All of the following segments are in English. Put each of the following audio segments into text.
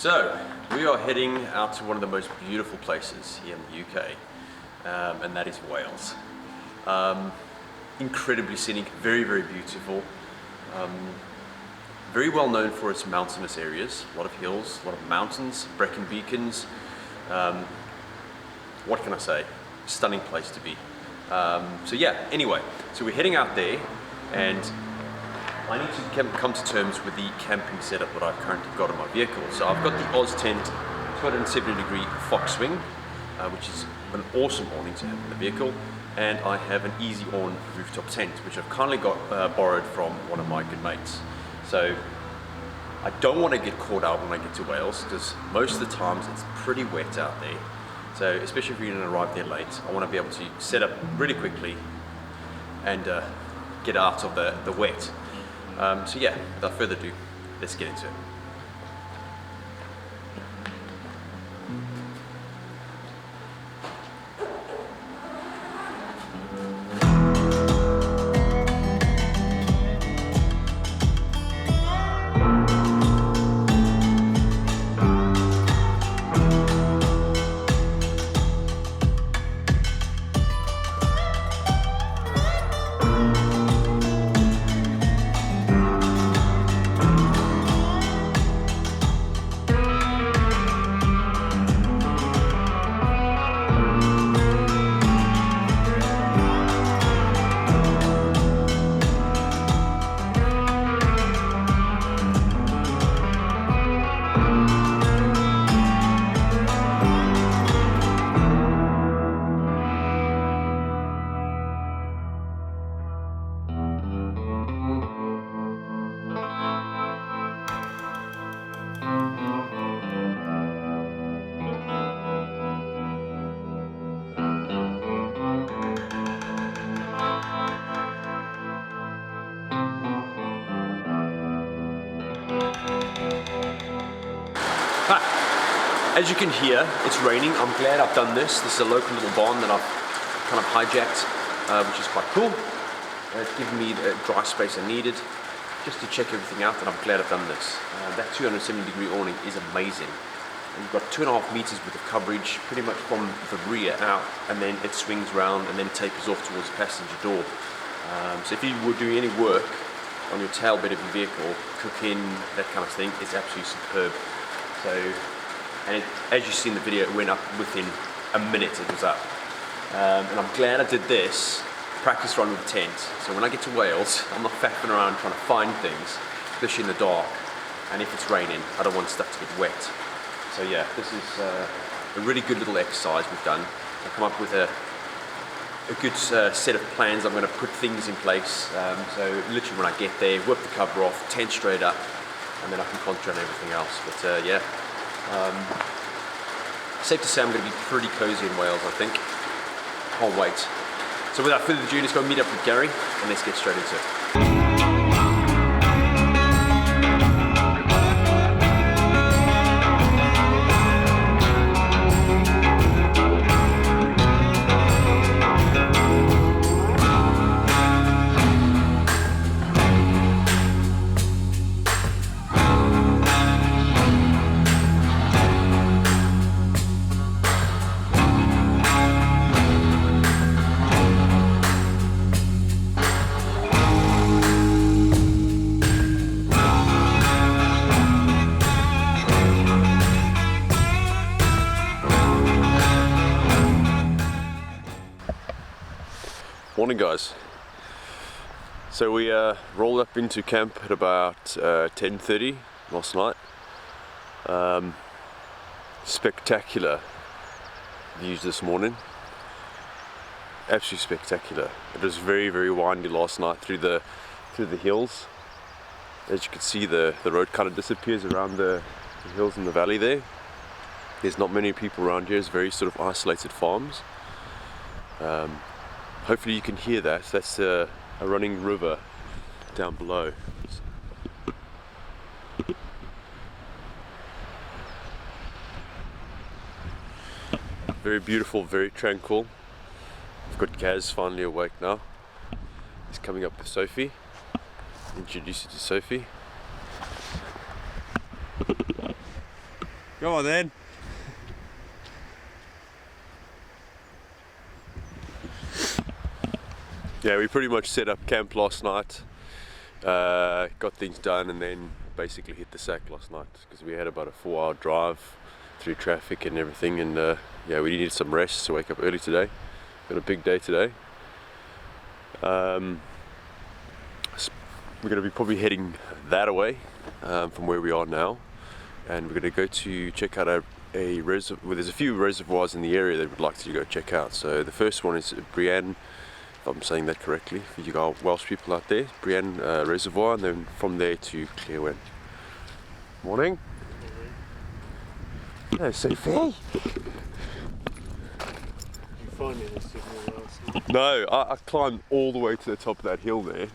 So, we are heading out to one of the most beautiful places here in the UK, and that is Wales. Incredibly scenic, very, very beautiful. Very well known for its mountainous areas, a lot of hills, a lot of mountains, Brecon Beacons. What can I say? Stunning place to be. So yeah, anyway, so we're heading out there, and I need to come to terms with the camping setup that I've currently got in my vehicle. So I've got the Oz Tent 270-degree Fox Swing, which is an awesome awning to have in the vehicle, and I have an Easy On rooftop tent, which I've kindly got borrowed from one of my good mates. So I don't want to get caught out when I get to Wales, because most of the times it's pretty wet out there. So especially if you're going to arrive there late, I want to be able to set up really quickly and get out of the wet. So yeah, without further ado, let's get into it. As you can hear, it's raining. I'm glad I've done this. This is a local little barn that I've kind of hijacked, which is quite cool. It's given me the dry space I needed just to check everything out, and I'm glad I've done this. That 270-degree awning is amazing. And you've got 2.5 meters worth of coverage, pretty much from the rear out, and then it swings round and then tapers off towards the passenger door. So if you were doing any work on your tailbed of your vehicle, cooking, that kind of thing, it's absolutely superb. And as you see in the video, it went up within a minute, it was up. And I'm glad I did this practice run with the tent. So when I get to Wales, I'm not faffing around trying to find things, especially in the dark. And if it's raining, I don't want stuff to get wet. So yeah, this is a really good little exercise we've done. I've come up with a good set of plans. I'm going to put things in place. So literally when I get there, whip the cover off, tent straight up, and then I can concentrate on everything else. But yeah. Safe to say I'm going to be pretty cozy in Wales, I think. Can't wait. So without further ado, let's go meet up with Gary and let's get straight into it. Morning guys. So we rolled up into camp at about 10:30 last night. Spectacular views this morning. Absolutely spectacular. It was very, very windy last night through the hills. As you can see, the road kind of disappears around the hills in the valley there. There's not many people around here. It's very sort of isolated farms. Hopefully you can hear that. That's a running river down below. Very beautiful, very tranquil. I've got Gaz finally awake now. He's coming up with Sophie. Introduce you to Sophie. Go on then. Yeah, we pretty much set up camp last night, got things done, and then basically hit the sack last night because we had about a 4-hour drive through traffic and everything, and yeah, we needed some rest to wake up early today. Got a big day today. We're going to be probably heading that away from where we are now, and we're going to go to check out a reservoir. Well, there's a few reservoirs in the area that we'd like to go check out. So the first one is Brienne, if I'm saying that correctly, for you guys Welsh people out there, Brienne Reservoir, and then from there to Clearwen. Morning. Hello, Sophie. Did you find any signal last night? No, I climbed all the way to the top of that hill there,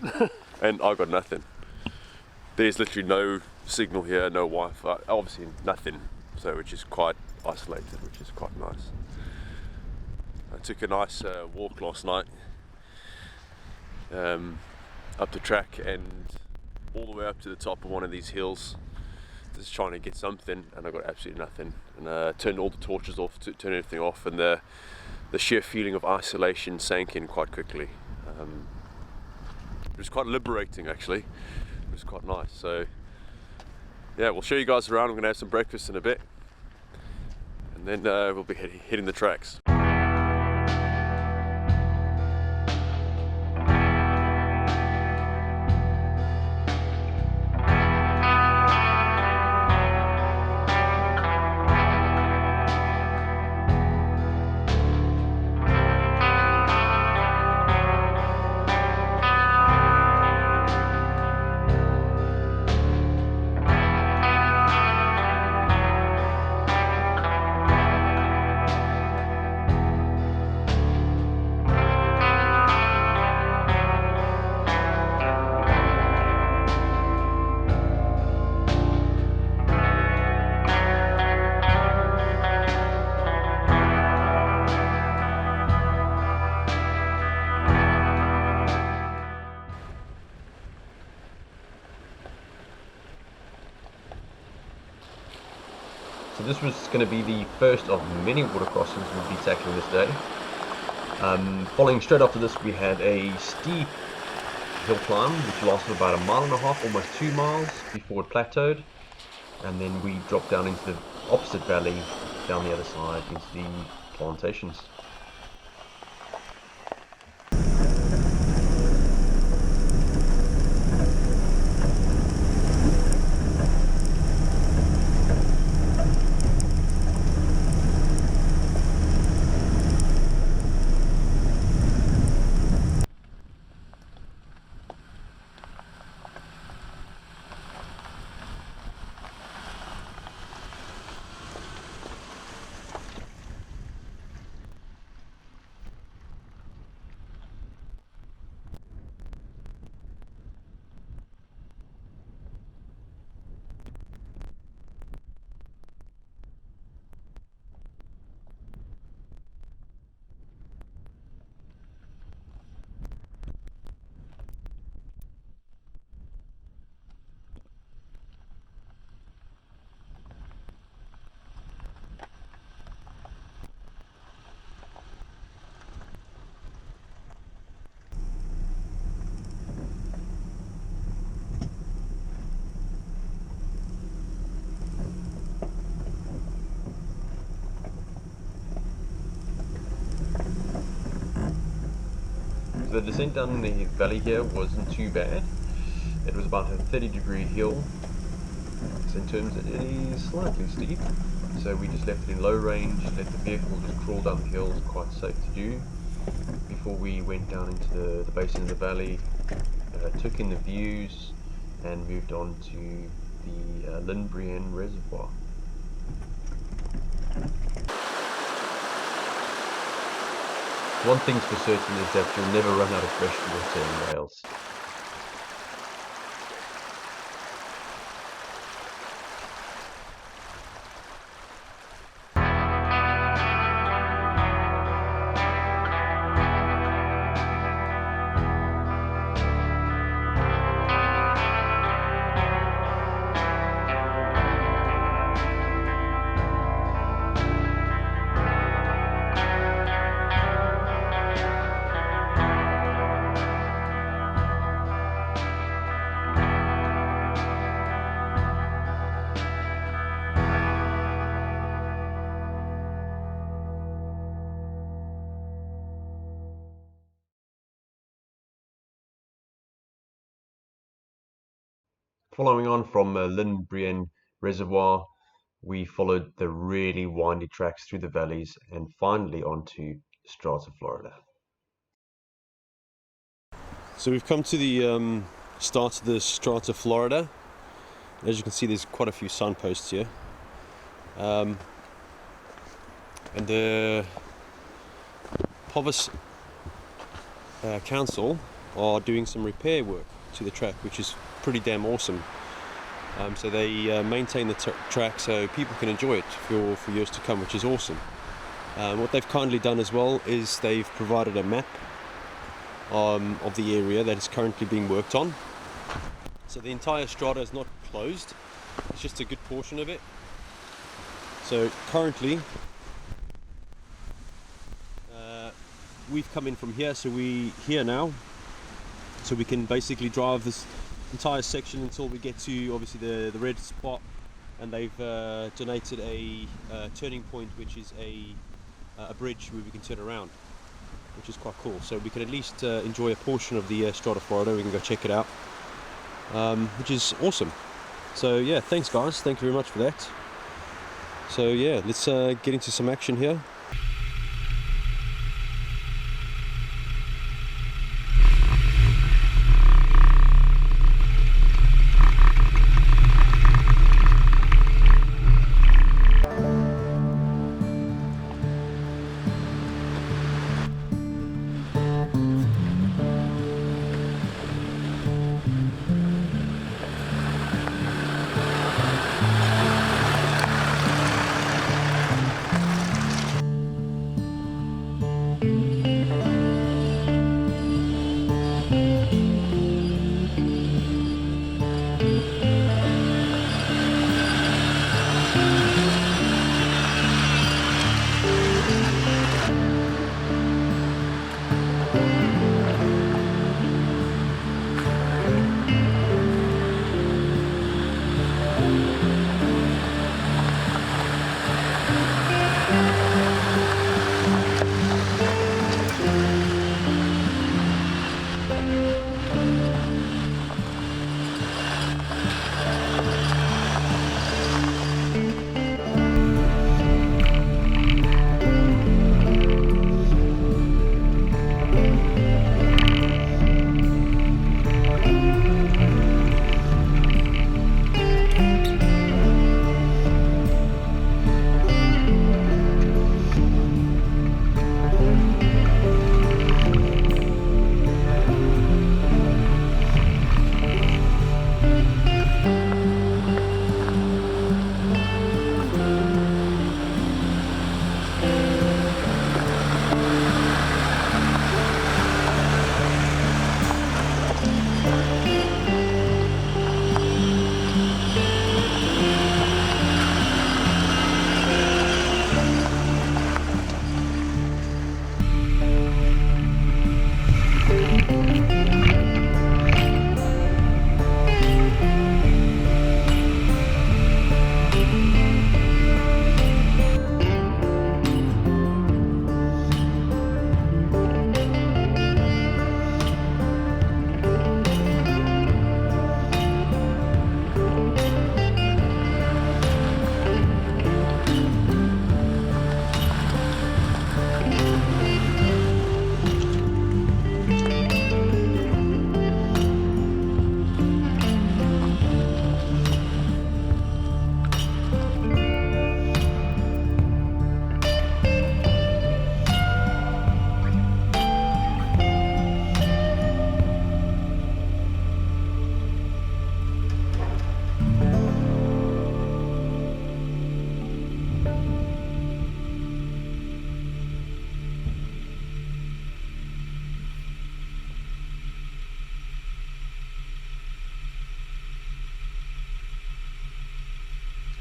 and I got nothing. There's literally no signal here, no Wi-Fi, obviously nothing, so which is quite isolated, which is quite nice. I took a nice walk last night up the track and all the way up to the top of one of these hills, just trying to get something, and I got absolutely nothing. And turned all the torches off, turned everything off, and the sheer feeling of isolation sank in quite quickly. It was quite liberating, actually. It was quite nice. So yeah, we'll show you guys around. We're gonna have some breakfast in a bit, and then we'll be hitting the tracks. So this was going to be the first of many water crossings we'll be tackling this day. Following straight after this, we had a steep hill climb which lasted about 1.5 miles, almost 2 miles, before it plateaued, and then we dropped down into the opposite valley down the other side into the plantations. The descent down the valley here wasn't too bad. It was about a 30-degree hill, so in terms of it is slightly steep, so we just left it in low range, let the vehicle just crawl down the hill. It's quite safe to do before we went down into the basin of the valley, took in the views and moved on to the Brienne Reservoir. One thing's for certain is that you'll never run out of fresh water in Wales. following on from Lynn Brien Reservoir, we followed the really windy tracks through the valleys and finally onto Strata, Florida. So we've come to the start of the Strata Florida. As you can see, there's quite a few signposts here. And the Povis Council are doing some repair work to the track, which is pretty damn awesome. So they maintain the track so people can enjoy it for years to come, which is awesome. What they've kindly done as well is they've provided a map of the area that is currently being worked on. So the entire strata is not closed, it's just a good portion of it. So currently we've come in from here, so we're here now, so we can basically drive this entire section until we get to obviously the red spot, and they've donated a turning point, which is a bridge where we can turn around, which is quite cool. So we can at least enjoy a portion of the Strata Florida. We can go check it out, which is awesome. So yeah, thanks guys, thank you very much for that. So yeah, let's get into some action here.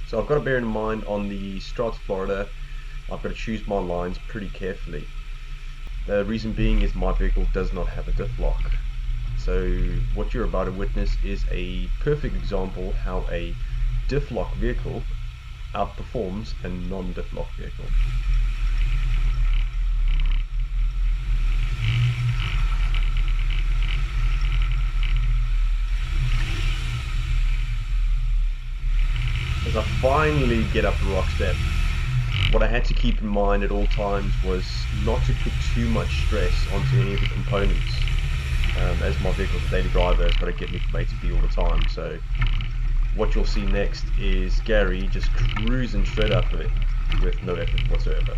So I've got to bear in mind on the Strata Florida, I've got to choose my lines pretty carefully. The reason being is my vehicle does not have a diff lock. So what you're about to witness is a perfect example how a diff lock vehicle outperforms a non-diff lock vehicle. I finally get up the rock step. What I had to keep in mind at all times was not to put too much stress onto any of the components, as my vehicle's a daily driver. It's got to get me from A to B all the time. So what you'll see next is Gary just cruising straight up it with no effort whatsoever.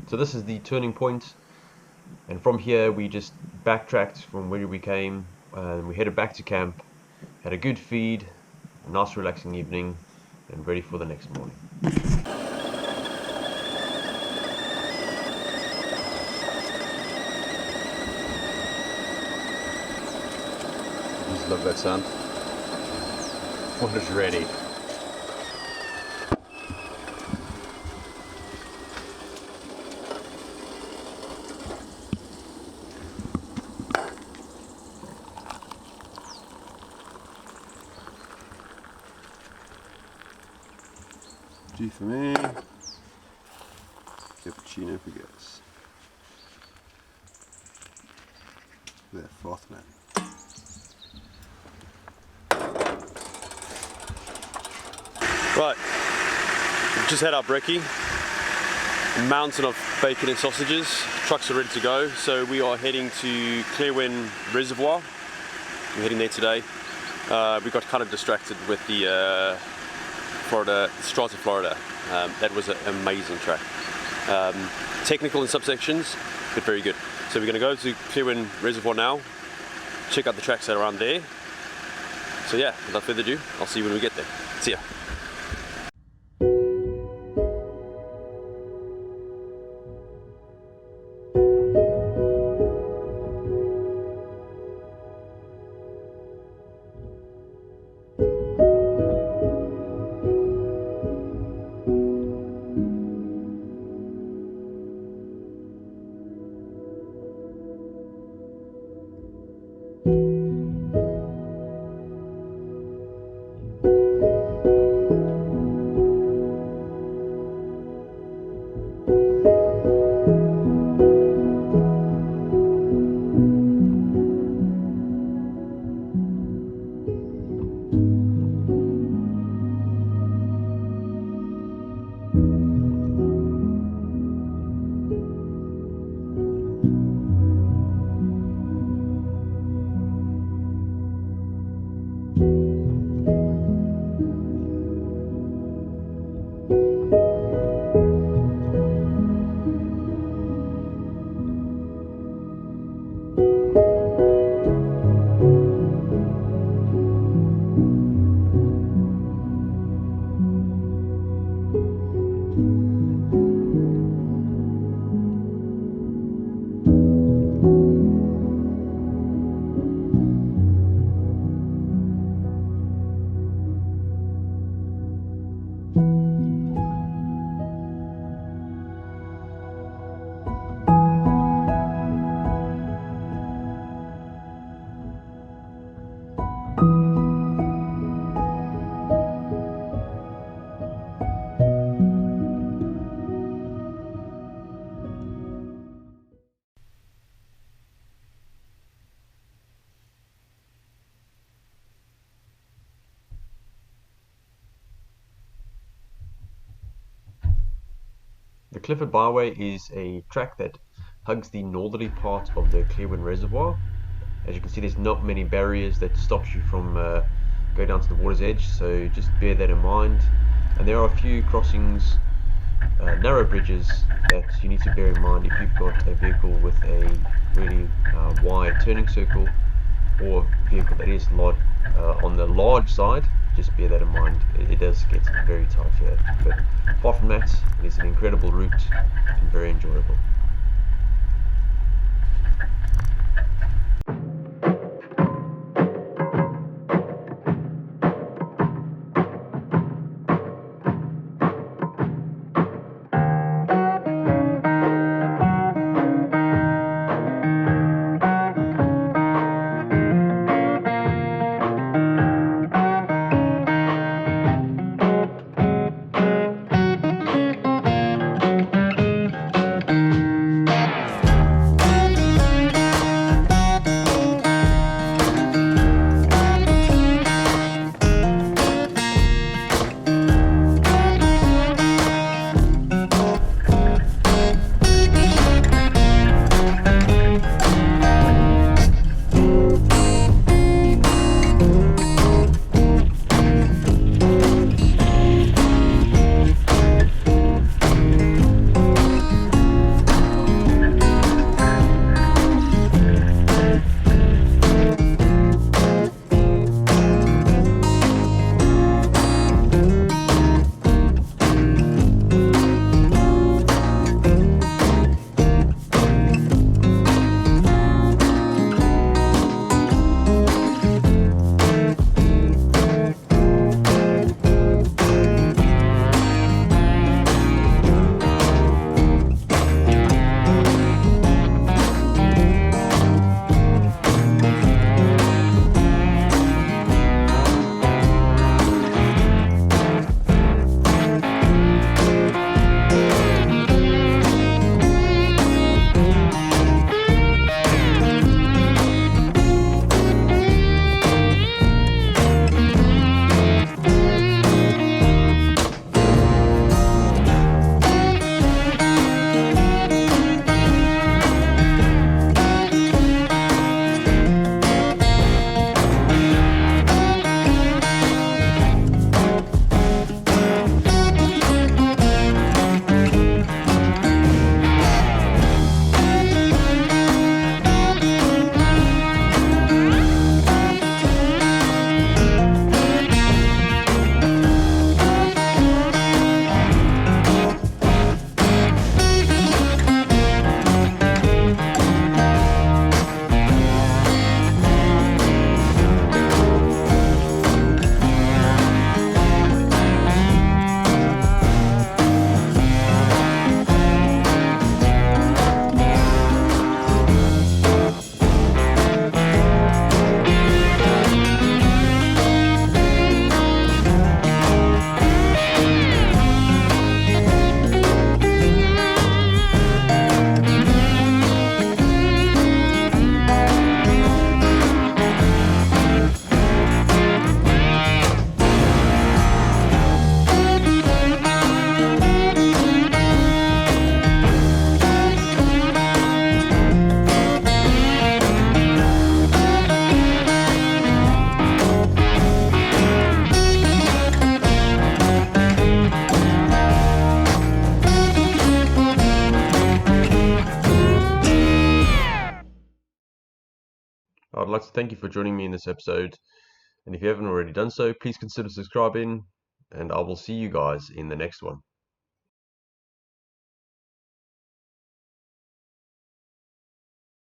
So this is the turning point, and from here we just backtracked from where we came, and we headed back to camp, had a good feed, a nice relaxing evening, and ready for the next morning. Just love that sound. One is ready. G for me. Cappuccino for guys. That froth, man. Right, we've just had our brekkie, a mountain of bacon and sausages. Trucks are ready to go, so we are heading to Clearwind Reservoir. We're heading there today. We got kind of distracted with the Strata Florida. That was an amazing track. Technical in subsections, but very good. So we're going to go to Clearwind Reservoir now, check out the tracks that are around there, So yeah, without further ado, I'll see you when we get there. See ya. The Clifford Byway is a track that hugs the northerly part of the Clearwind Reservoir. As you can see, there's not many barriers that stops you from going down to the water's edge, so just bear that in mind. And there are a few crossings, narrow bridges, that you need to bear in mind if you've got a vehicle with a really wide turning circle, or a vehicle that is on the large side. Just bear that in mind. It does get very tight here, but apart from that, it is an incredible route and very enjoyable. I'd like to thank you for joining me in this episode. And if you haven't already done so, please consider subscribing, and I will see you guys in the next one.